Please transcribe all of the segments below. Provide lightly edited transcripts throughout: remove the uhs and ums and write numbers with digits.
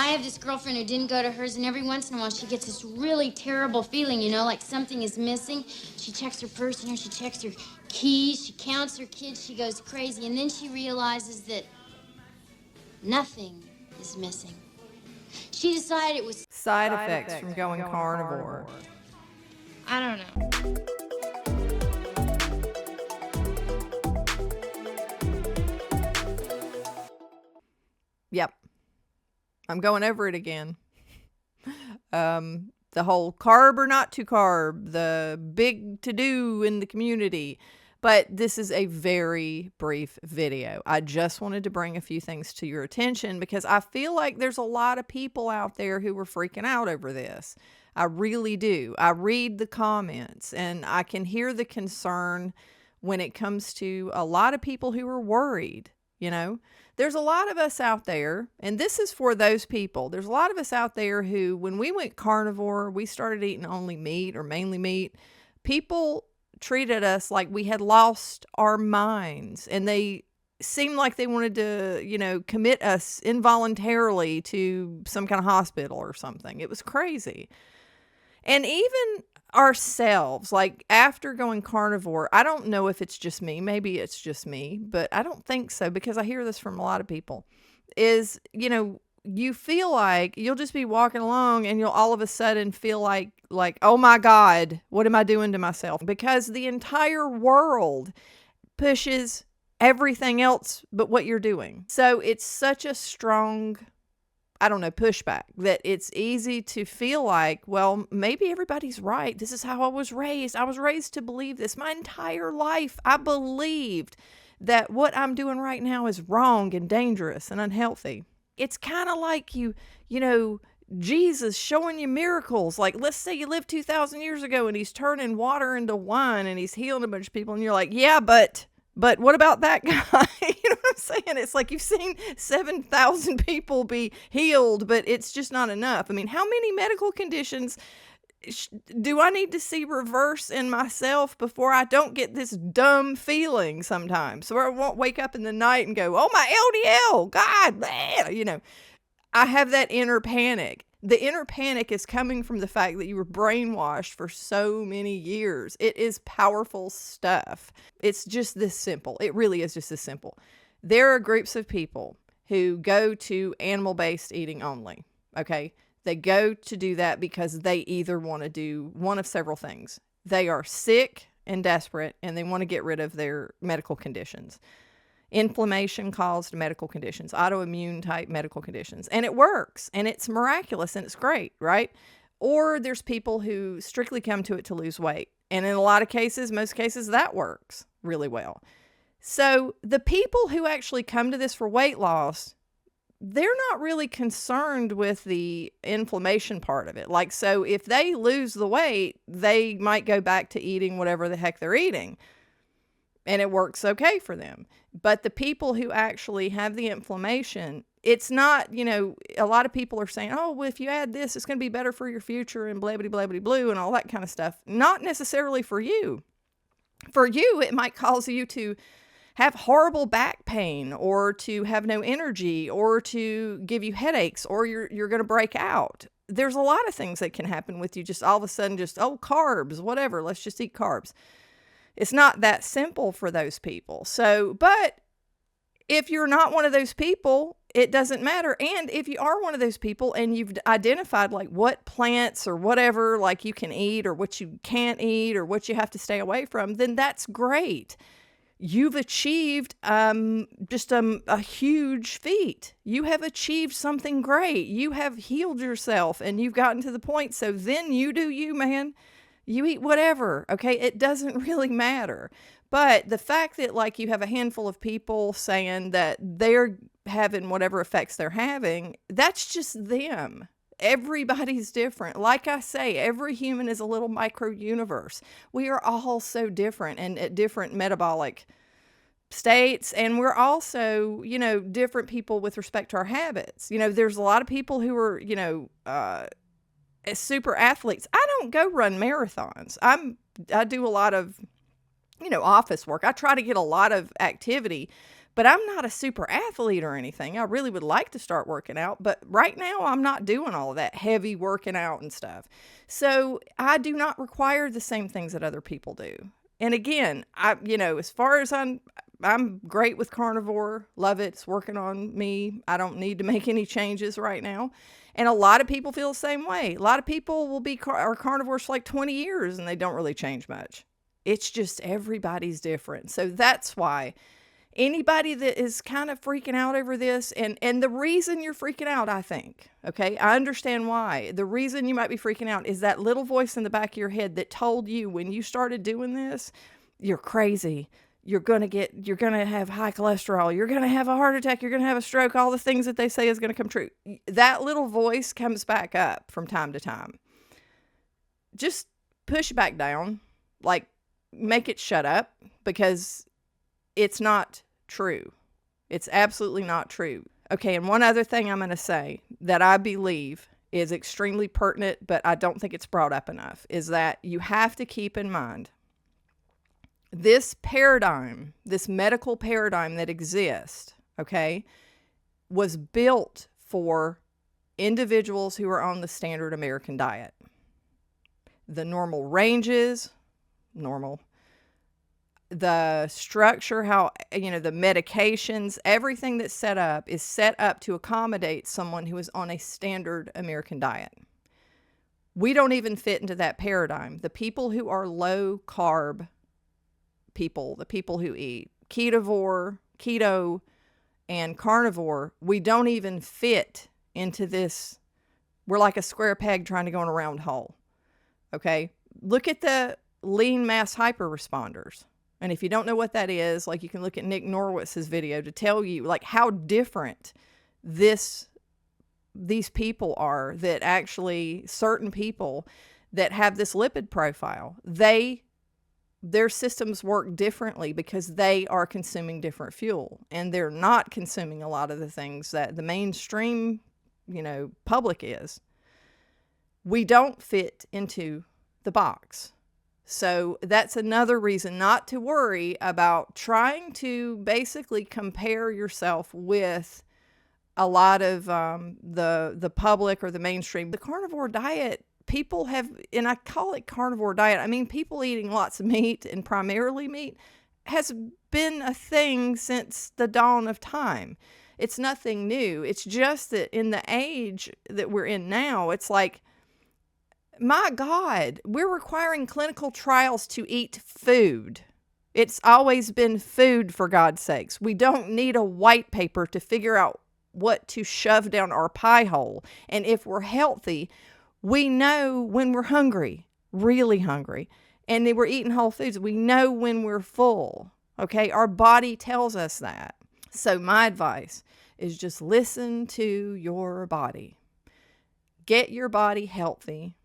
I have this girlfriend who didn't go to hers, and every once in a while she gets this really terrible feeling, like something is missing. She checks her purse, she checks her keys, she counts her kids, she goes crazy, and then she realizes that nothing is missing. She decided it was Side effects from going carnivore. I don't know. Yep. I'm going over it again. The whole carb or not to carb, the big to do in the community. But this is a very brief video. I just wanted to bring a few things to your attention because I feel like there's a lot of people out there who are freaking out over this. I really do. I read the comments and I can hear the concern when it comes to a lot of people who are worried, There's a lot of us out there, and this is for those people. There's a lot of us out there who, when we went carnivore, we started eating only meat or mainly meat. People treated us like we had lost our minds, and they seemed like they wanted to, commit us involuntarily to some kind of hospital or something. It was crazy. And even ourselves, like after going carnivore, I don't know if it's just me, maybe it's just me, but I don't think so because I hear this from a lot of people, is, you feel like you'll just be walking along and you'll all of a sudden feel like, oh my God, what am I doing to myself? Because the entire world pushes everything else but what you're doing. So it's such a strong, pushback, that it's easy to feel like, well, maybe everybody's right. This is how I was raised. I was raised to believe this. My entire life, I believed that what I'm doing right now is wrong and dangerous and unhealthy. It's kind of like Jesus showing you miracles. Like, let's say you lived 2,000 years ago and he's turning water into wine and he's healing a bunch of people. And you're like, yeah, but what about that guy? You know what I'm saying? It's like you've seen 7,000 people be healed, but it's just not enough. I mean, how many medical conditions do I need to see reverse in myself before I don't get this dumb feeling sometimes? So I won't wake up in the night and go, oh, my LDL, God, blah, I have that inner panic. The inner panic is coming from the fact that you were brainwashed for so many years. It is powerful stuff. It's just this simple. It really is just this simple. There are groups of people who go to animal-based eating only, okay? They go to do that because they either want to do one of several things. They are sick and desperate, and they want to get rid of their medical conditions. Inflammation-caused medical conditions, autoimmune type medical conditions. And it works, and it's miraculous, and it's great, right? Or there's people who strictly come to it to lose weight. And in a lot of cases, most cases, that works really well. So the people who actually come to this for weight loss, they're not really concerned with the inflammation part of it. Like, so if they lose the weight, they might go back to eating whatever the heck they're eating. And it works okay for them. But the people who actually have the inflammation, it's not, a lot of people are saying, oh, well, if you add this, it's going to be better for your future and blah, blah, blah, blah, blue and all that kind of stuff. Not necessarily for you. For you, it might cause you to have horrible back pain or to have no energy or to give you headaches or you're going to break out. There's a lot of things that can happen with you just all of a sudden, carbs, whatever, let's just eat carbs. It's not that simple for those people. So, but if you're not one of those people, it doesn't matter. And if you are one of those people and you've identified like what plants or whatever, like you can eat or what you can't eat or what you have to stay away from, then that's great. You've achieved just a huge feat. You have achieved something great. You have healed yourself and you've gotten to the point. So then you do you, man. You eat whatever, okay? It doesn't really matter. But the fact that like you have a handful of people saying that they're having whatever effects they're having, that's just them. Everybody's different. Like I say, every human is a little micro universe. We are all so different and at different metabolic states. And we're also, different people with respect to our habits. There's a lot of people who are, as super athletes. I don't go run marathons. I do a lot of, office work. I try to get a lot of activity, But I'm not a super athlete or anything. I really would like to start working out, but right now I'm not doing all of that heavy working out and stuff. So I do not require the same things that other people do. And again, as far as I'm great with carnivore, love it. It's working on me. I don't need to make any changes right now. And a lot of people feel the same way. A lot of people will be carnivores for like 20 years and they don't really change much. It's just everybody's different. So that's why anybody that is kind of freaking out over this, and the reason you're freaking out, I think, okay, I understand why. The reason you might be freaking out is that little voice in the back of your head that told you when you started doing this, you're crazy. You're going to have high cholesterol. You're going to have a heart attack. You're going to have a stroke. All the things that they say is going to come true. That little voice comes back up from time to time. Just push back down, like make it shut up, because it's not true. It's absolutely not true. Okay, and one other thing I'm going to say that I believe is extremely pertinent, but I don't think it's brought up enough, is that you have to keep in mind this paradigm, this medical paradigm that exists, okay, was built for individuals who are on the standard American diet. The normal ranges, normal. The structure, the medications, everything that's set up is set up to accommodate someone who is on a standard American diet. We don't even fit into that paradigm. The people who are low carb people, the people who eat keto, and carnivore, we don't even fit into this. We're like a square peg trying to go in a round hole. Okay? Look at the lean mass hyper responders. And if you don't know what that is, like, you can look at Nick Norwitz's video to tell you like how different these people are, that actually certain people that have this lipid profile, their systems work differently because they are consuming different fuel, and they're not consuming a lot of the things that the mainstream, public is. We don't fit into the box. So that's another reason not to worry about trying to basically compare yourself with a lot of the public or the mainstream. The carnivore diet, people have, and I call it carnivore diet, I mean people eating lots of meat and primarily meat, has been a thing since the dawn of time. It's nothing new. It's just that in the age that we're in now, it's like, my God, we're requiring clinical trials to eat food. It's always been food, for God's sakes. We don't need a white paper to figure out what to shove down our pie hole. And if we're healthy, we know when we're hungry, really hungry, and then we're eating whole foods. We know when we're full. Okay, our body tells us that. So my advice is just listen to your body. Get your body healthy.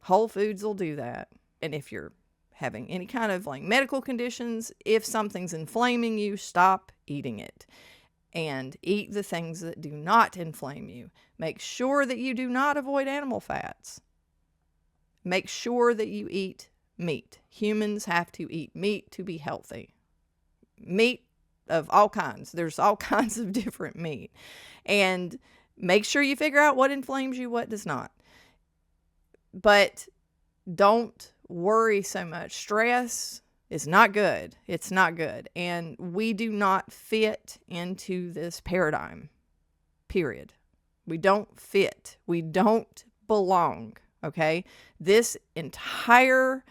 Whole foods will do that. And if you're having any kind of like medical conditions, if something's inflaming you, stop eating it. And eat the things that do not inflame you. Make sure that you do not avoid animal fats. Make sure that you eat meat. Humans have to eat meat to be healthy. Meat of all kinds. There's all kinds of different meat. And make sure you figure out what inflames you, what does not. But don't worry so much. Stress is not good. It's not good. And we do not fit into this paradigm, period. We don't fit. We don't belong, okay? This entire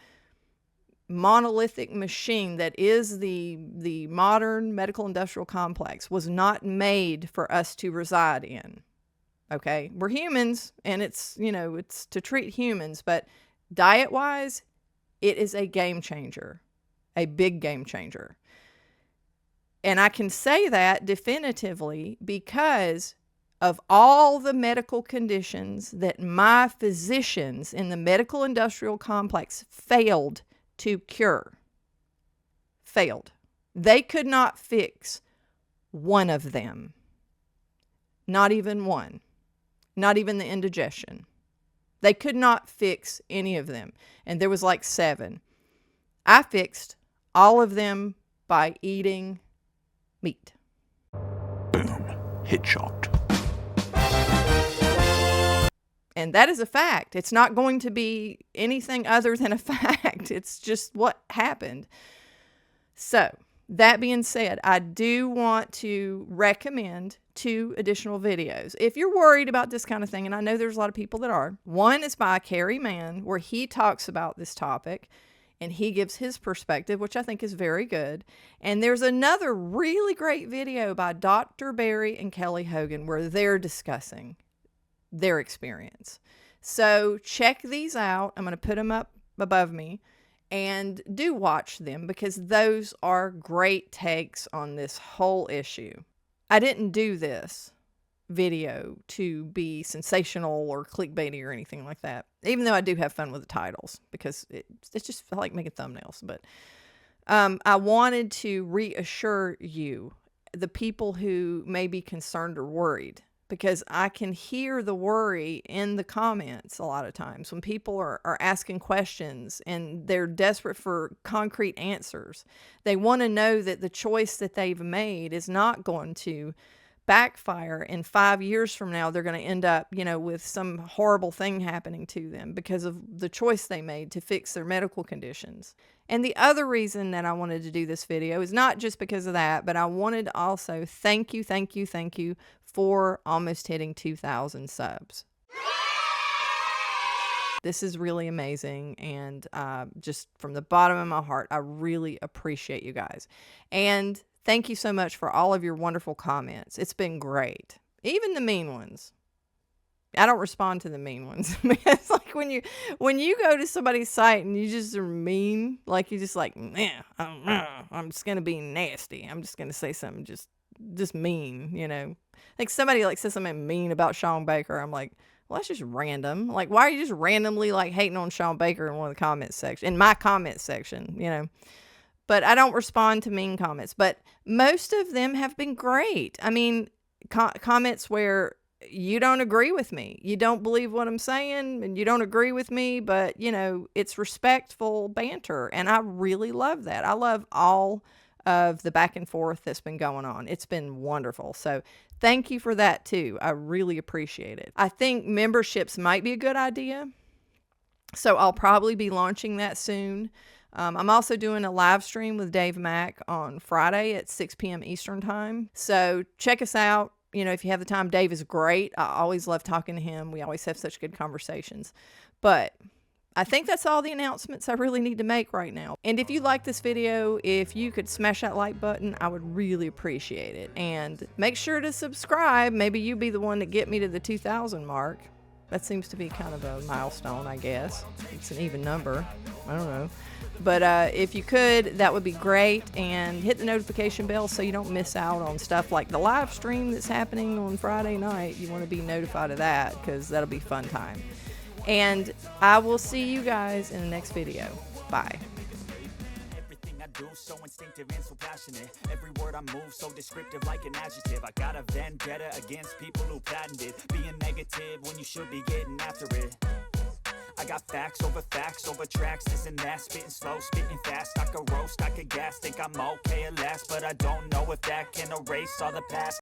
monolithic machine that is the modern medical industrial complex was not made for us to reside in. Okay, we're humans, and it's to treat humans, but diet-wise, it is a game changer, a big game changer. And I can say that definitively because of all the medical conditions that my physicians in the medical industrial complex failed to cure. Failed. They could not fix one of them. Not even one. Not even the indigestion. They could not fix any of them. And there was like 7. I fixed all of them by eating meat. Boom. Headshot. And that is a fact. It's not going to be anything other than a fact. It's just what happened. So, that being said, I do want to recommend 2 additional videos. If you're worried about this kind of thing, and I know there's a lot of people that are, one is by Carrie Mann, where he talks about this topic and he gives his perspective, which I think is very good. And there's another really great video by Dr. Barry and Kelly Hogan where they're discussing their experience. So check these out. I'm going to put them up above me, and do watch them because those are great takes on this whole issue. I didn't do this video to be sensational or clickbaity or anything like that, even though I do have fun with the titles because it's just, I like making thumbnails. But I wanted to reassure you, the people who may be concerned or worried, because I can hear the worry in the comments a lot of times when people are asking questions and they're desperate for concrete answers. They want to know that the choice that they've made is not going to backfire, and 5 years from now they're going to end up, with some horrible thing happening to them because of the choice they made to fix their medical conditions. And the other reason that I wanted to do this video is not just because of that, but I wanted to also thank you for almost hitting 2,000 subs. This is really amazing, and just from the bottom of my heart, I really appreciate you guys. And thank you so much for all of your wonderful comments. It's been great. Even the mean ones. I don't respond to the mean ones. It's like when you go to somebody's site and you just are mean, like you just like, I'm just gonna be nasty. I'm just gonna say something just mean, Like somebody says something mean about Sean Baker. I'm like, well, that's just random. Like, why are you just randomly hating on Sean Baker in one of the comments section, in my comment section, But I don't respond to mean comments. But most of them have been great. I mean, comments where you don't agree with me, you don't believe what I'm saying, and you don't agree with me, but it's respectful banter, and I really love that. I love all of the back and forth that's been going on. It's been wonderful. So thank you for that too. I really appreciate it. I think memberships might be a good idea, so I'll probably be launching that soon. I'm also doing a live stream with Dave Mack on Friday at 6 p.m. Eastern time. So check us out. If you have the time. Dave is great. I always love talking to him. We always have such good conversations. But I think that's all the announcements I really need to make right now. And if you like this video, if you could smash that like button, I would really appreciate it. And make sure to subscribe. Maybe you be the one to get me to the 2,000 mark. That seems to be kind of a milestone, I guess. It's an even number. I don't know. But if you could, that would be great. And hit the notification bell so you don't miss out on stuff like the live stream that's happening on Friday night. You want to be notified of that because that'll be fun time. And I will see you guys in the next video. Bye. So instinctive and so passionate. Every word I move so descriptive like an adjective. I got a vendetta against people who patented being negative when you should be getting after it. I got facts over tracks, this and that, spitting slow, spitting fast. I could roast, I could gas, think I'm okay at last, but I don't know if that can erase all the past.